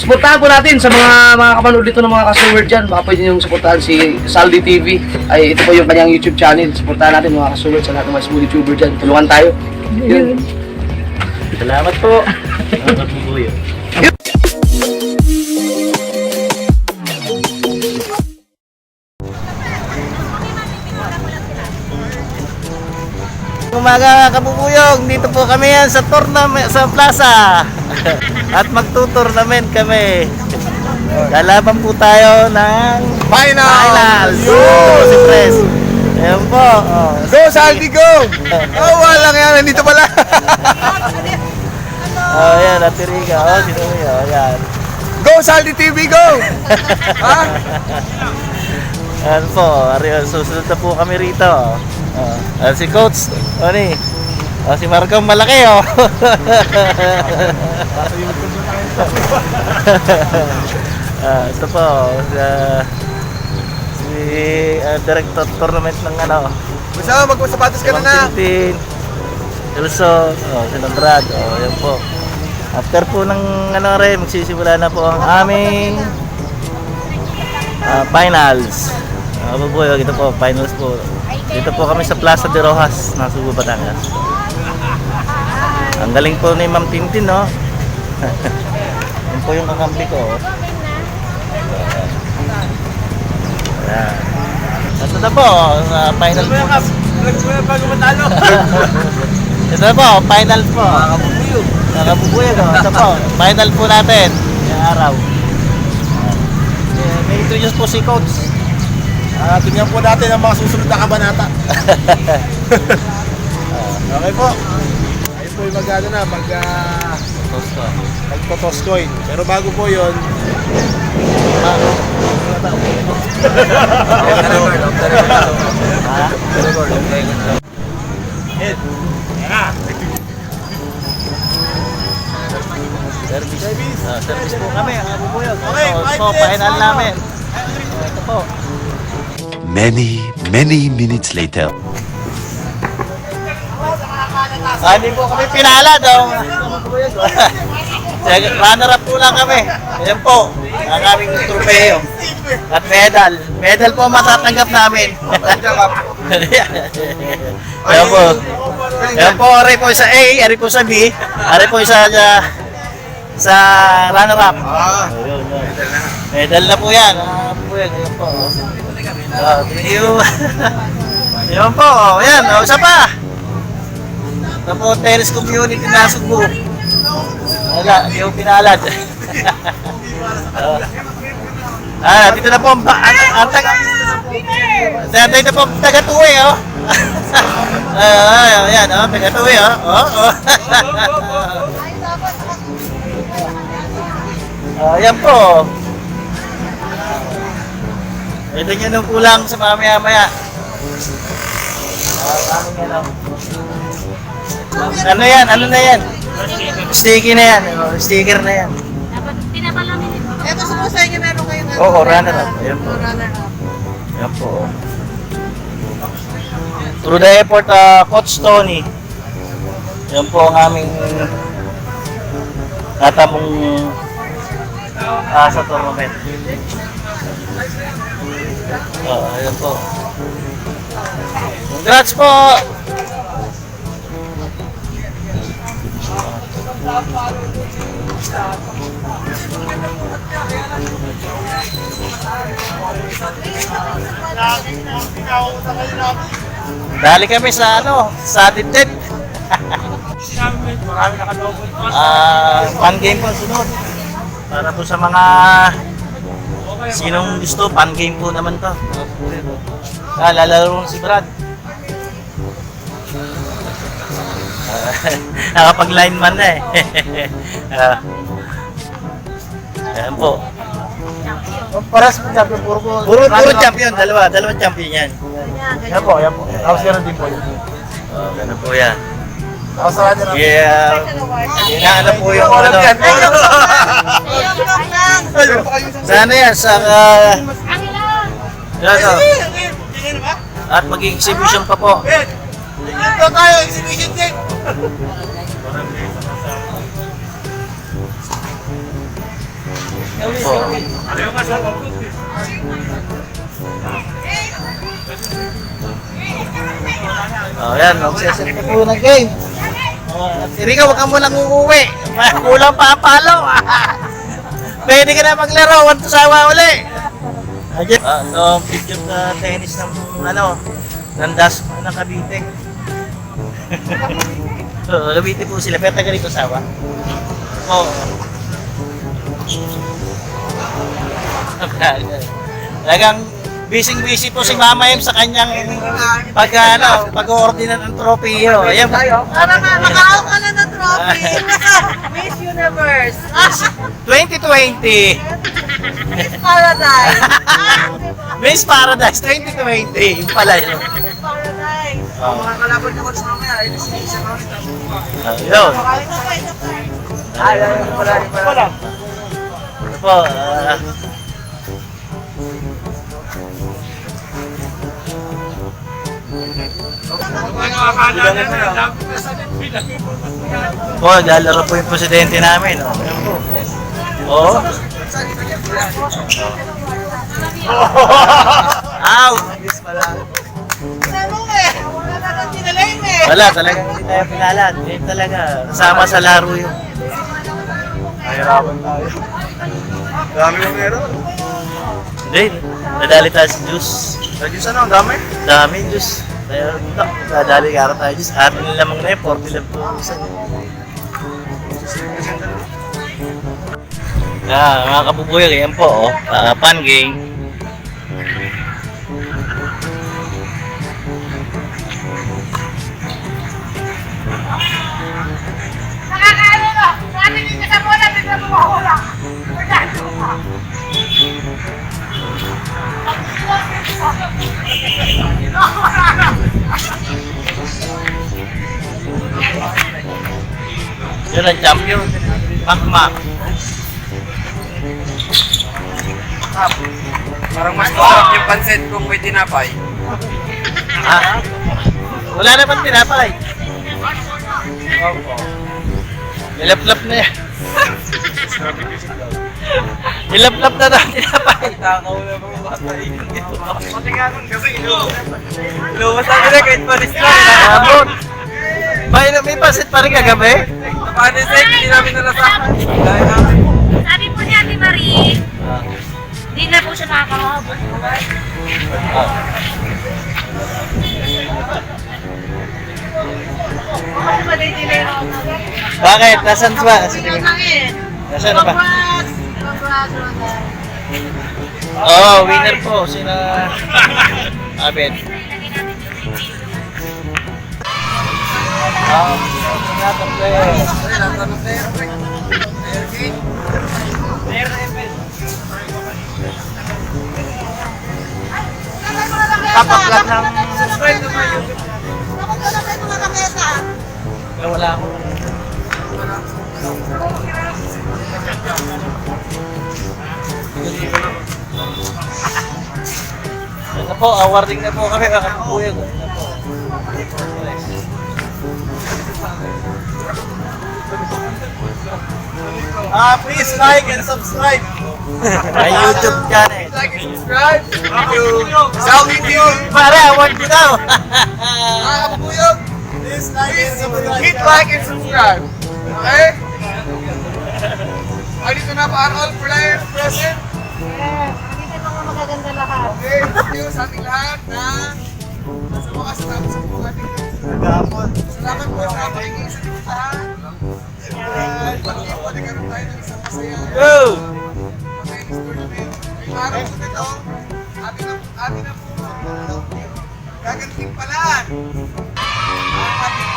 Suportahan po natin sa mga kapanood dito ng mga ka-Seward dyan. Baka pwede nyo suportahan si Saldi TV. Ay, ito po yung kanyang YouTube channel. Suportahan natin mga ka-Seward sa lahat ng mga smooth YouTuber dyan. Tulungan tayo. Yun. Salamat po. Salamat po kuya. Umaga kabubuyog, dito po kami yan sa tournament sa plaza. At magtutournament kami. Lalaban po tayo ng finals. Si Pres. Ayan po. Oh. Go, Saldi, go! Oh, walang yan. Nandito pala. Oh, yan. Atiriga. Oh, sino yun? Oh, yan. Go, Saldi TV, go! Ha? Ayan po. Susunod na po kami rito. Oh. Si Coach. Oni. Oh, si Marco malaki, oh. Ito po. Si director tournament ng ano. Basta magsapatos ka na na. Elso, si Brad, yan po. After po ng ano rin, magsisimula na po ang aming finals. Mabubuhay, ito po, finals po. Dito po kami sa Plaza de Rojas, ng Subo, Batangas. Ang galing po ni Ma'am Tintin, no? Yan po yung kakampi ko. Ayan. Ito na po, final po. Bago matalo. Ito na po, final po. Nakabubuyog. Ito po, final po natin. Yung araw. May introduce po si Coach. Tingnan po natin ang mga susunod na kabanata. Okay po. Ayun po yung mag-ano na, magpo-toss coin. Pero bago po yun, Service po kami, ang abubuyog. Okay, So, final namin. Ito po. Many minutes later. Hindi po kami pinalad. Runner up po lang kami. Ayan po, ang aming trofeo. At medal. Medal po matatanggap namin. Ayan po. Ayan po, ari po sa A, ari po sa B, ari po sa runner up. Medal na po yan. Ayan po. Thank you. Ayan po. Ayan, isa pa. Ito po, Terrace Community na Subo. Wala, hindi ko pinalad. Dito na po ang taga na po taga-tuwi, oh. Ayan, oh, taga-tuwi, oh. Ayan po. Ito nyo nung kulang sa mamaya-maya. Ano yan? Ano na yan? Sticky na yan. Sticker na yan. Dapat pinapalamin ito. Ito sa sa inyo meron kayong Oo, runner up. Ayan po. runner up. Ayan po. Through the effort, Coach Tony. Ayan po ang aming natamong sa tournament. Ayan po. Congrats po! Dali kami sa sa dibdib. Fun game po sunod. Para po sa mga sinong gusto, fun game po naman to. Lalaro si Brad. Nakapag-lineman na eh. Ayan po. paras po champion, Puro champion, dalawang champion yan. Yan po, yan po. Tapos gano'n din po yun. Ganun po yan. Tapos sa kanya na. Yeah, hinahanap po yung ano. Sana yan, sa at maging exhibition pa po. Ito tayo, exhibition din. Oh, yan. Magsaset na po ng game. Rika, huwag ka munang uuwi. Kulang pa ang palo. Pwede ka na maglaro. Want to sawa uli. Ito, picture na tennis ng nandas ng Cavite. Cavite po sila. Pero taga rito sawa. Oo. Talagang busy po si Mama M sa kanyang pag-ordinan ng tropeo. Ayan. Para makakaw ka na ng trophy. Miss Universe. 2020. Miss Paradise. Miss Paradise 2020. Yung pala yun. Miss Paradise. Oh. Mga kalaban niyo ko sa mamaya, ay siya kami. Yun. Wala. Ito po. Lalaro po yung presidente namin. Oh. Ow! Wala, talagang hindi tayo pinalat. Hindi talaga. Kasama sa laro yun. Nahirapan tayo. Dami mo meron. Hindi. Nadali tayo sa juice. Sa Diyos ano, ang dami? Dami juice. Kaya nadali ka tayo juice. Atin na lamang na yun. 40 lang po. Mga kabubuyog, yan po. Pan game. Nakakaano no? Sabi niyo sa muna, bigla mo mawala. Yun ang champion. Makmak. Parang mas masarap yung pansit kung may tinapay. Ha? Wala naman tinapay. Nilaplap na yan. Nilaplap na daw tinapay. Takaw na mga bata dito. Pati nga nun kasi iluwasan nila kahit panis na. Abot. May pasit pa rin kagabi? Panis na hindi namin nalasahan. Dahil namin. Sabi po ni Ate Marie, hindi na po siya nakakahabot. Bakit? Nasaan ba? Nasaan ba? Oo, winner po. Sina Abed. Kapag-vlog ng... Subscribe na mga YouTube. Wala ako. Ito po, awarding na po kami kakakuyag. Please like and subscribe. May YouTube channel. Like and subscribe to Salvi TV. Pare, award ko daw. Mga kapuyog, Please like and subscribe. hit like and subscribe. Okay? Ay, dito na para all players present. Hindi mga magaganda lahat. Okay, thank you sa ating lahat na nasa wakas tapos po ating Nagapon. salamat po sa pakikinig sa inyong lahat. At pag-ipo, nagkaroon tayo ng isang masaya. Go! Tennis tournament. Ngayong araw po nito, atin na po gagantimpalan ang ating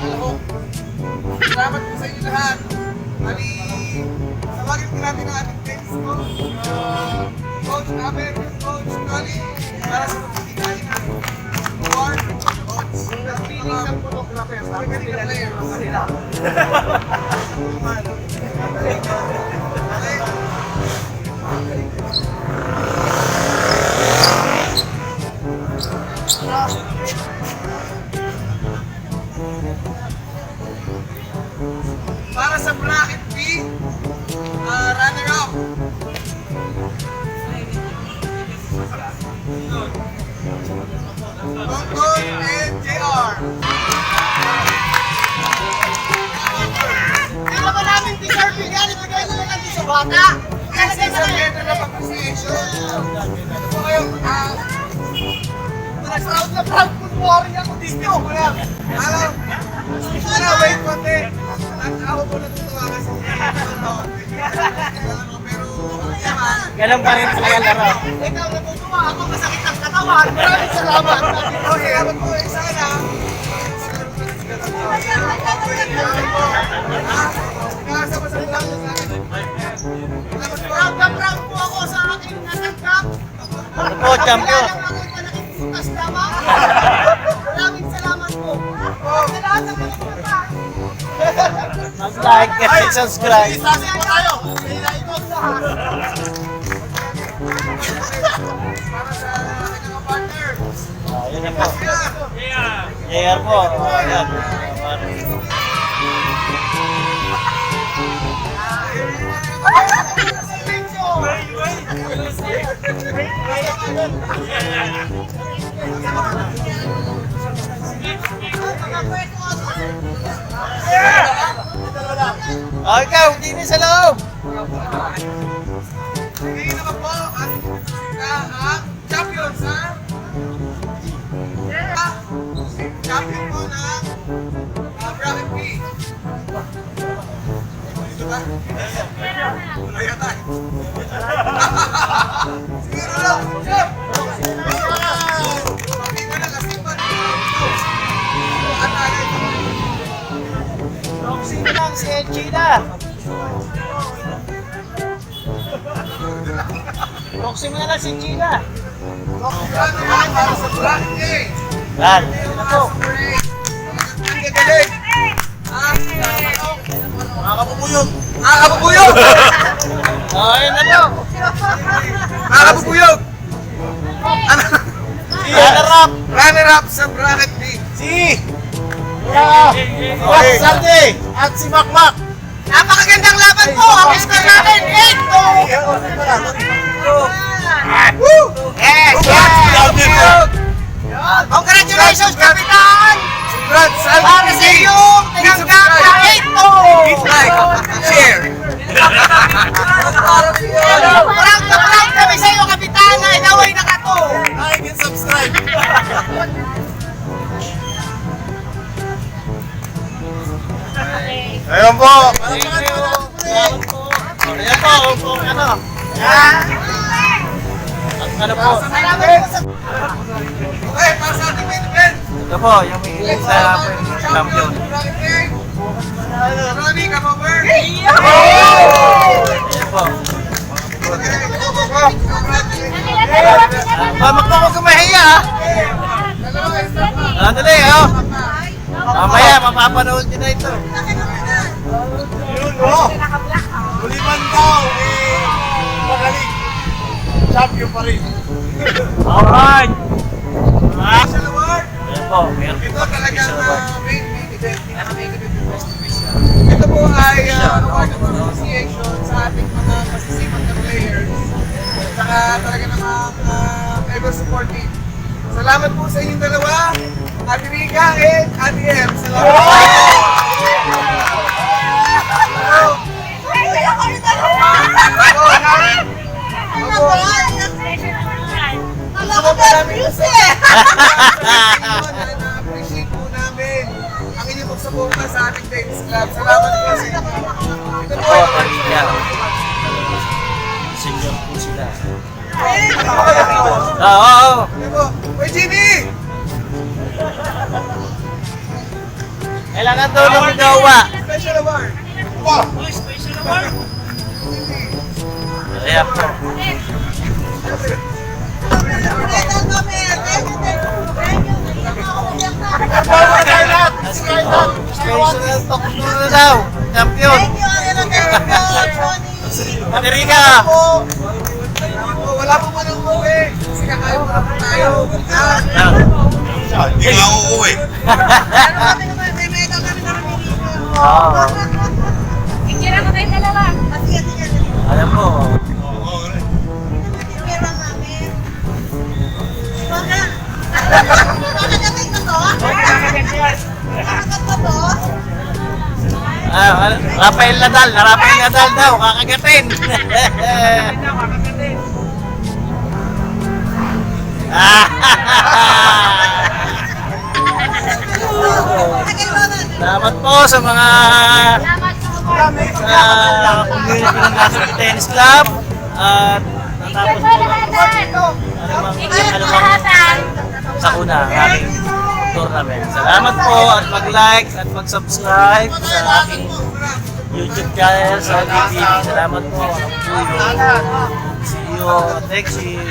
alahok. Salamat po sa inyo lahat. Bali, tawagin po natin ang ating tennis coach, Coach Abed, Coach Tony, para sa pagbibigay ng award. Coach, feeling ng photographer. Magaling na player. Para sa bracket B, Bata! This is a letter of appreciation. Ito po kayo, proud na proud food warrior ako dito. Alam, wait konti. Ako po natutuwa kasi pero Ganun pa rin sila laro. ikaw natutuwa ako masakit ang katawan. Maraming salamat. Salamat po sana. Kasama sa lang sa akin. Proud na proud po ako sa aking natanggap. Ano po, champion? Maraming salamat po. Sa lahat ng mga pumunta. Mag-like and subscribe. Sasig po tayo. Para sa aking mga partners. Yun na po. JR po. Ayan. Ikaw, hindi na sa loob. Ngayon naman po ang champion sa champion po ng bracket B. Dito ba? Kaya tayo. Siguro lang. Chef! Pakita na kasi pa. Roxy na lang si Chida. Roxy mo na lang si Chida. Ano naman para sa bracket A? Yan. Yun na po. Ang gagaling. Mga kapupuyog. Kapupuyog! Ayun na po. Kapupuyog! Runner-up. Runner-up sa bracket B. Si Boss Sandy at si Makmak. Napakagandang laban po. Ang score natin, 8-2. Woo! Yes! Kapupuyog! Congratulations, Kapitan! Congrats! Para sa iyong tinanggap na 8-2. Like, share! Proud na proud kami sa iyo, Kapitan, na inaway na kato. Like and subscribe. Ayun po. Thank you. Salamat po. Ayan po. Kung ano. Ano po. Okay, para sa ating main event. Ito po. Yung may sa champion. Ronnie, come over. Ayan po. Magpapag kumahiya ha. Dali oh. Mamaya mapapanood nyo na ito. Yun o. Buliman daw. Magaling. Champion pa rin. Alright. Special award. Ayan po. Meron Ito po. talaga Special award. main event. Main event ng Best Division. Ito po ay award of appreciation sa ating mga masisipag na players. Saka talaga namang ever supporting. Salamat po sa inyong dalawa. Ate Rika and Ate Em. Salamat. Na-appreciate po namin ang inyong pagsuporta sa ating tennis club. Salamat po sa inyo. Ito po Ito, pamilya. Senior po sila. Oo. Ito po. Uy, Jimmy! Kailangan tulong ni Gawa. Special award. Ayan po. Special talk na daw. Champion. Ate Rika. Wala po man ang umuwi. Kasi kakain mo na po tayo. Hindi nga uuwi. Oo. Picture ako kayo dalawa. Ayan po. Rafael Nadal daw, kakagatin. Salamat po sa mga Salamat po. sa community ng National Tennis Club at natapos po Lahatan. sa una ang aking tournament. Salamat po at mag-like at mag-subscribe sa aking YouTube channel sa TV. Salamat po. See you next year.